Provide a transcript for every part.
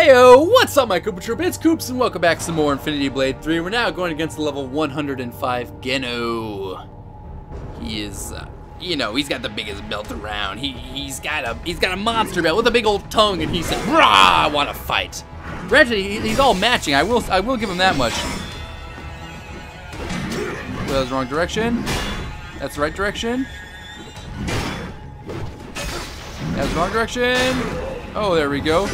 Heyo, what's up my Koopa Troop? It's Koops and welcome back some more Infinity Blade 3. We're now going against the level 105 Geno. He is, you know, he's got the biggest belt around. He's got a monster belt with a big old tongue, and he said, "Rah, I want to fight." Granted, he's all matching. I will give him that much. Well, that was the wrong direction. That's the right direction. That's the wrong direction. Oh, there we go.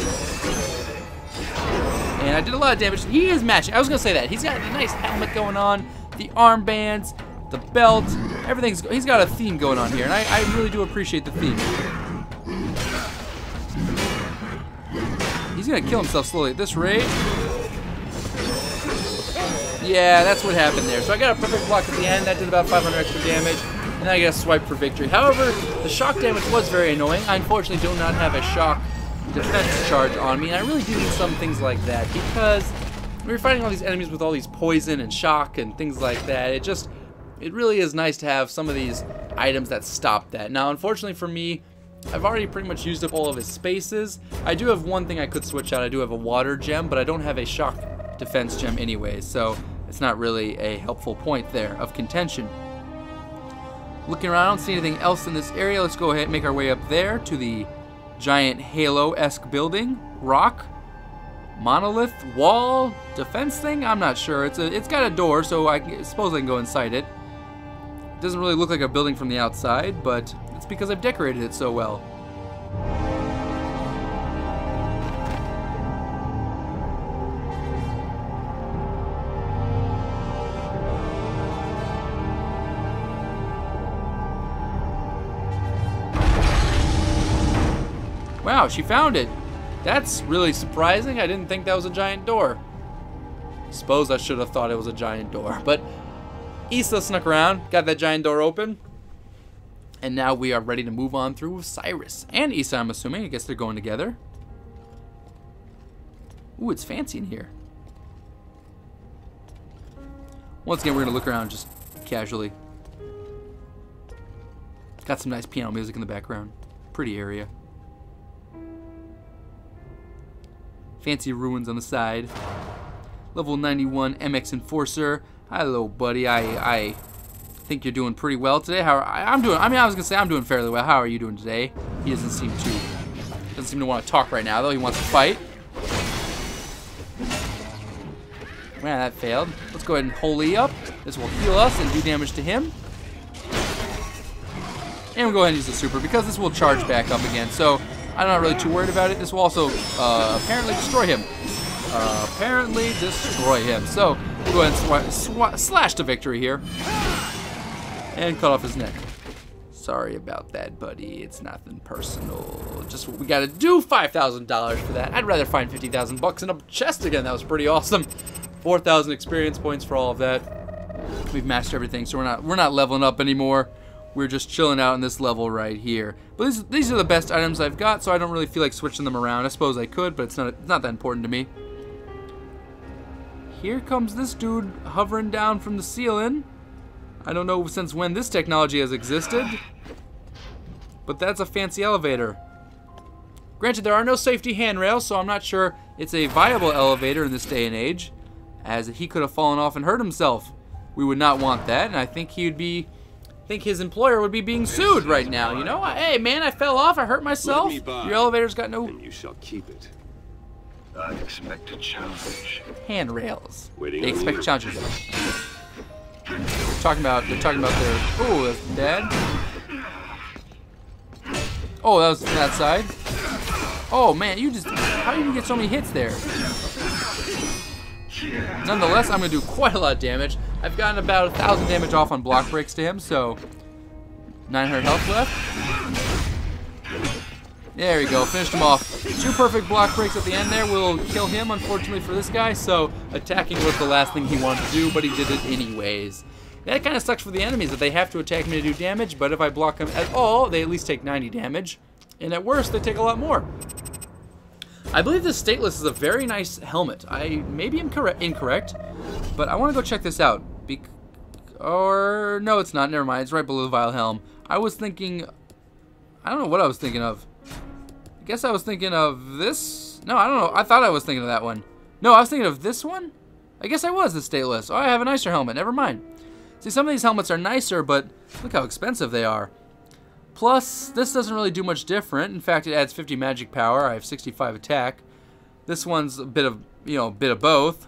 And I did a lot of damage. He is matching. I was gonna say that. He's got a nice helmet going on, the armbands, the belt, everything's. He's got a theme going on here, and I really do appreciate the theme. He's gonna kill himself slowly at this rate. Yeah, that's what happened there. So I got a perfect block at the end. That did about 500 extra damage, and then I got a swipe for victory. However, the shock damage was very annoying. I unfortunately do not have a shock defense charge on me, and I really do need some things like that because we're fighting all these enemies with all these poison and shock and things like that. It really is nice to have some of these items that stop that. Now, unfortunately for me, I've already pretty much used up all of his spaces. I do have one thing I could switch out. I do have a water gem, but I don't have a shock defense gem anyway, so it's not really a helpful point there of contention. Looking around, I don't see anything else in this area. Let's go ahead and make our way up there to the giant Halo-esque building, rock, monolith, wall, defense thing. I'm not sure. It's got a door, so I suppose I can go inside it. It doesn't really look like a building from the outside, but it's because I've decorated it so well. Wow, she found it. That's really surprising. I didn't think that was a giant door. Suppose I should have thought it was a giant door. But Issa snuck around, got that giant door open. And now we are ready to move on through with Cyrus. And Issa, I'm assuming. I guess they're going together. Ooh, it's fancy in here. Once again, we're going to look around just casually. Got some nice piano music in the background. Pretty area. Fancy ruins on the side. Level 91 MX Enforcer. Hello, buddy. I think you're doing pretty well today. I'm doing? I mean, I was gonna say I'm doing fairly well. How are you doing today? He doesn't seem to want to talk right now, though. He wants to fight. Man, that failed. Let's go ahead and holy up. This will heal us and do damage to him. And we'll go ahead and use the super because this will charge back up again. So I'm not really too worried about it. This will also apparently destroy him. So we'll go ahead and slash to victory here. And cut off his neck. Sorry about that, buddy. It's nothing personal. Just what we gotta do. $5,000 for that. I'd rather find 50,000 bucks in a chest again. That was pretty awesome. 4,000 experience points for all of that. We've mastered everything, so we're not leveling up anymore. We're just chilling out in this level right here. But these are the best items I've got, so I don't really feel like switching them around. I suppose I could, but it's not that important to me. Here comes this dude hovering down from the ceiling. I don't know since when this technology has existed, but that's a fancy elevator. Granted, there are no safety handrails, so I'm not sure it's a viable elevator in this day and age, as he could have fallen off and hurt himself. We would not want that, and I think his employer would be being sued right now, you know? Hey, man, I fell off. I hurt myself. Your elevator's got no... And you shall keep it. I expect a challenge. Handrails. Waiting They on expect you. challenges. They're talking about their... Oh, that's dead. Oh, that was from that side. Oh, man, how did you get so many hits there? Nonetheless, I'm going to do quite a lot of damage. I've gotten about 1,000 damage off on block breaks to him, so 900 health left. There we go, finished him off. 2 perfect block breaks at the end there will kill him, unfortunately for this guy, so attacking was the last thing he wanted to do, but he did it anyways. That kind of sucks for the enemies that they have to attack me to do damage, but if I block them at all, they at least take 90 damage, and at worst, they take a lot more. I believe this stateless is a very nice helmet. Maybe I'm incorrect, but I want to go check this out. Or no, it's not. Never mind. It's right below the Vile Helm. I was thinking. I don't know what I was thinking of. I guess I was thinking of this No, I don't know. I thought I was thinking of that one. No, I was thinking of this one? I guess I was the stateless. Oh, I have a nicer helmet. Never mind. See, some of these helmets are nicer, but look how expensive they are. Plus, this doesn't really do much different. In fact, it adds 50 magic power. I have 65 attack. This one's a bit of, you know, a bit of both.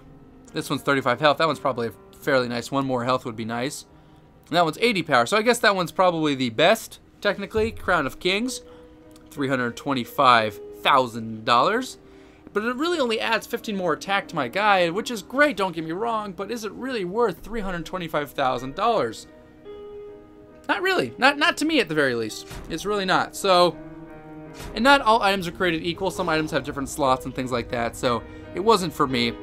This one's 35 health. That one's probably a fairly nice. One more health would be nice. And that one's 80 power. So I guess that one's probably the best, technically. Crown of Kings, $325,000. But it really only adds 15 more attack to my guy, which is great, don't get me wrong, but is it really worth $325,000? Not really. Not to me at the very least. It's really not. So, and not all items are created equal. Some items have different slots and things like that, so it wasn't for me.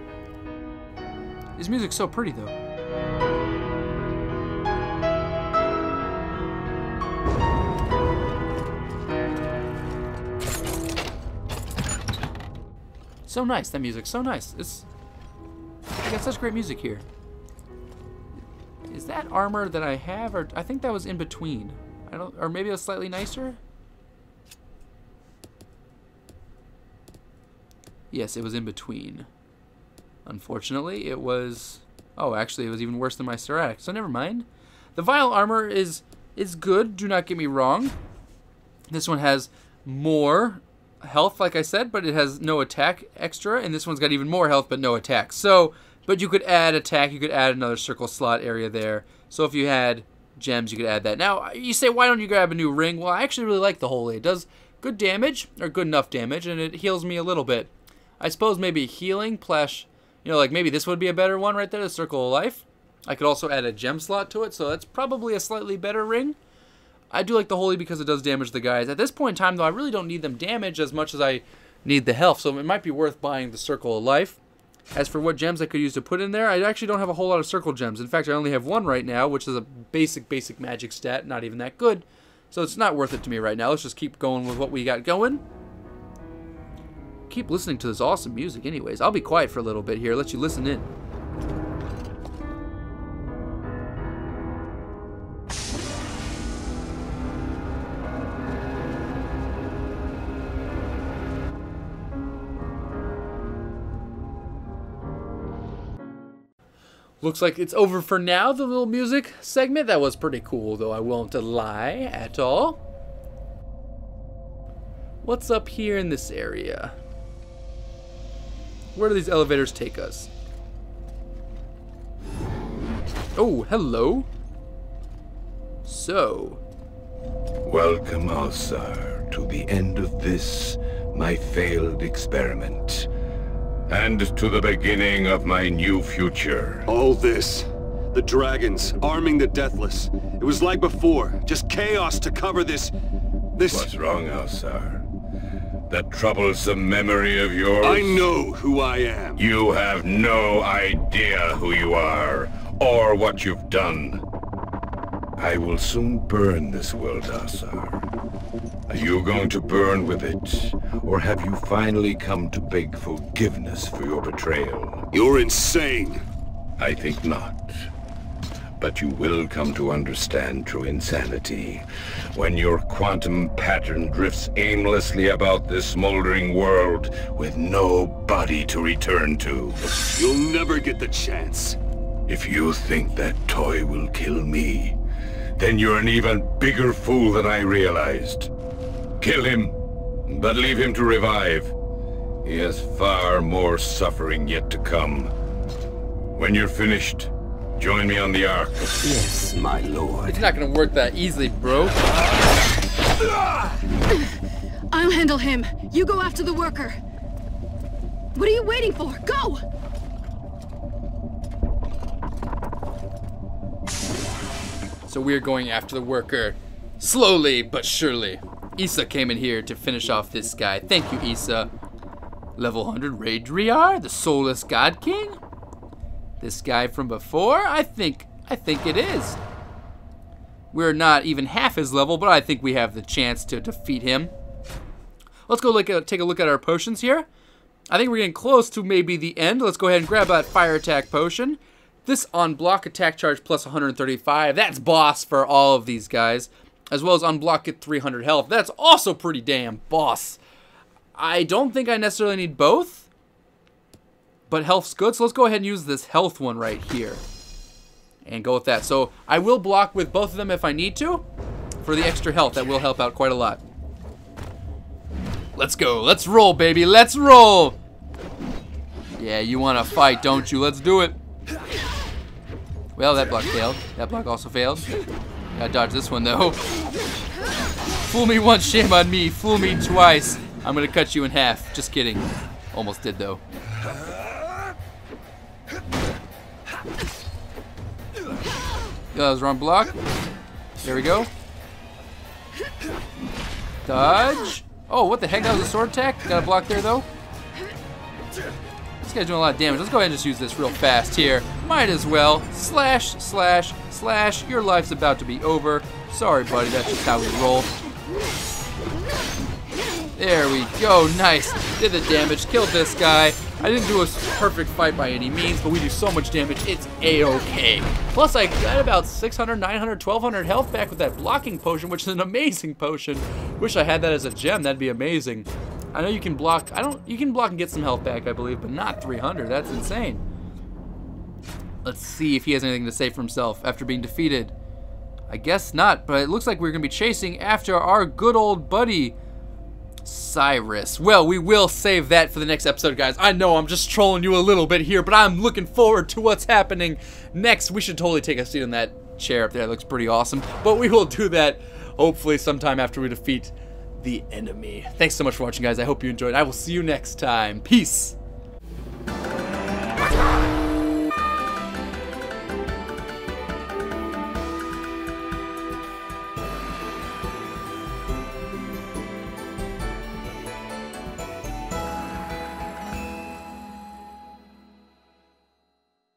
This music's so pretty, though. So nice, that music, so nice. I got such great music here. Is that armor that I have, or I think that was in between? I don't, or maybe it was slightly nicer? Yes, it was in between. Unfortunately, it was, oh, actually, it was even worse than my Sirac, so never mind. The Vile armor is good, do not get me wrong. This one has more health, like I said, but it has no attack extra, and this one's got even more health but no attack. So, but you could add attack, you could add another circle slot area there. So if you had gems, you could add that. Now, you say, why don't you grab a new ring? Well, I actually really like the Holy. It does good damage, or good enough damage, and it heals me a little bit. I suppose maybe healing, slash, you know, like maybe this would be a better one right there, the Circle of Life. I could also add a gem slot to it, so that's probably a slightly better ring. I do like the Holy because it does damage the guys. At this point in time, though, I really don't need them damaged as much as I need the health, so it might be worth buying the Circle of Life. As for what gems I could use to put in there, I actually don't have a whole lot of circle gems. In fact, I only have one right now, which is a basic magic stat, not even that good. So it's not worth it to me right now. Let's just keep going with what we got going. Keep listening to this awesome music anyways. I'll be quiet for a little bit here, let you listen in. Looks like it's over for now, the little music segment. That was pretty cool, though, I won't lie at all. What's up here in this area? Where do these elevators take us? Oh, hello. So. Welcome, Alsar, to the end of this, my failed experiment. And to the beginning of my new future. All this, the dragons, arming the Deathless. It was like before, just chaos to cover this... What's wrong, Alsar? That troublesome memory of yours? I know who I am. You have no idea who you are, or what you've done. I will soon burn this world, Alsar. Are you going to burn with it, or have you finally come to beg forgiveness for your betrayal? You're insane. I think not. But you will come to understand true insanity when your quantum pattern drifts aimlessly about this smoldering world with no body to return to. You'll never get the chance. If you think that toy will kill me, then you're an even bigger fool than I realized. Kill him, but leave him to revive. He has far more suffering yet to come. When you're finished, join me on the Ark. Yes, my lord. It's not gonna work that easily, bro. I'll handle him. You go after the worker. What are you waiting for? Go! So we're going after the worker. Slowly but surely. Issa came in here to finish off this guy. Thank you, Issa. Level 100 Raidrair, the Soulless God King? This guy from before? I think it is. We're not even half his level, but I think we have the chance to defeat him. Let's go take a look at our potions here. I think we're getting close to maybe the end. Let's go ahead and grab that fire attack potion. This on block attack charge plus 135. That's boss for all of these guys. As well as unblock get 300 health. That's also pretty damn boss. I don't think I necessarily need both, but health's good, so let's go ahead and use this health one right here. And go with that. So I will block with both of them if I need to. For the extra health, that will help out quite a lot. Let's go. Let's roll, baby. Let's roll. Yeah, you want to fight, don't you? Let's do it. Well, that block failed. That block also failed. Gotta dodge this one, though. Fool me once, shame on me. Fool me twice. I'm gonna cut you in half. Just kidding. Almost did, though. That was wrong block. There we go. Dodge. Oh, what the heck? That was a sword attack. Got a block there, though. This guy's doing a lot of damage. Let's go ahead and just use this real fast here. Might as well. Slash, slash, slash. Your life's about to be over. Sorry, buddy. That's just how we roll. There we go. Nice. Did the damage. Killed this guy. I didn't do a perfect fight by any means, but we do so much damage, it's a-okay. Plus, I got about 600, 900, 1200 health back with that blocking potion, which is an amazing potion. Wish I had that as a gem. That'd be amazing. I know you can block. You can block and get some health back, I believe, but not 300. That's insane. Let's see if he has anything to say for himself after being defeated. I guess not, but it looks like we're going to be chasing after our good old buddy, Cyrus. Well, we will save that for the next episode, guys. I know I'm just trolling you a little bit here, but I'm looking forward to what's happening next. We should totally take a seat in that chair up there. It looks pretty awesome. But we will do that hopefully sometime after we defeat the enemy. Thanks so much for watching, guys. I hope you enjoyed. I will see you next time. Peace.